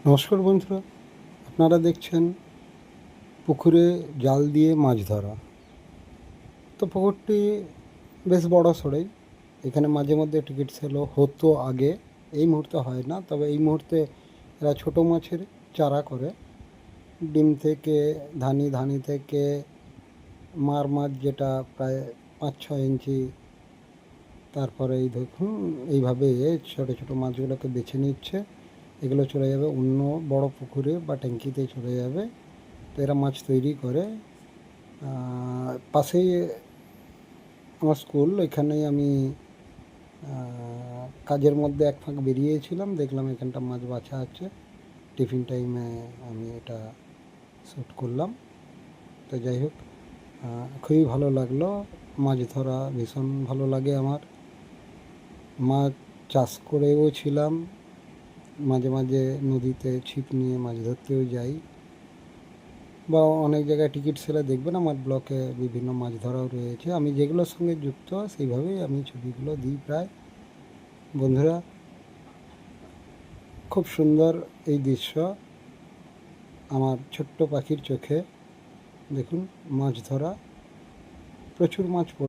নমস্কার বন্ধুরা, আপনারা দেখছেন পুকুরে জাল দিয়ে মাছ ধরা। তো পুকুরটি বেশ বড় সড়ই। এখানে মাঝে মধ্যে টিকিট সেলও হতো আগে, এই মুহূর্তে হয় না। তবে এই মুহূর্তে এরা ছোটো মাছের চারা করে, ডিম থেকে ধানি থেকে মাছ যেটা প্রায় 5-6 ইঞ্চি, তারপরে এই দেখুন এইভাবে ছোটো ছোটো মাছগুলোকে বেছে নিচ্ছে। এগুলো চলে যাবে অন্য বড় পুকুরে বা ট্যাঙ্কিতে চলে যাবে। তো এরা মাছ তৈরি করে। পাশেই আমার স্কুল, এখানেই আমি কাজের মধ্যে এক ফাঁক বেরিয়েছিলাম, দেখলাম এখানটা মাছ বাছা আছে। টিফিন টাইমে আমি এটা শ্যুট করলাম। তো যাই হোক, খুবই ভালো লাগলো। মাছ ধরা ভীষণ ভালো লাগে আমার। মাছ চাষ করেও ছিলাম, মাঝে মাঝে নদীতে ছিপ নিয়ে মাছ ধরতেও যাই, বা অনেক জায়গায় টিকিট সেলে দেখবেন আমার ব্লকে বিভিন্ন মাছ ধরাও রয়েছে। আমি যেগুলোর সঙ্গে যুক্ত সেইভাবেই আমি ছবিগুলো দিই প্রায়। বন্ধুরা, খুব সুন্দর এই দৃশ্য আমার ছোট্ট পাখির চোখে। দেখুন মাছ ধরা, প্রচুর মাছ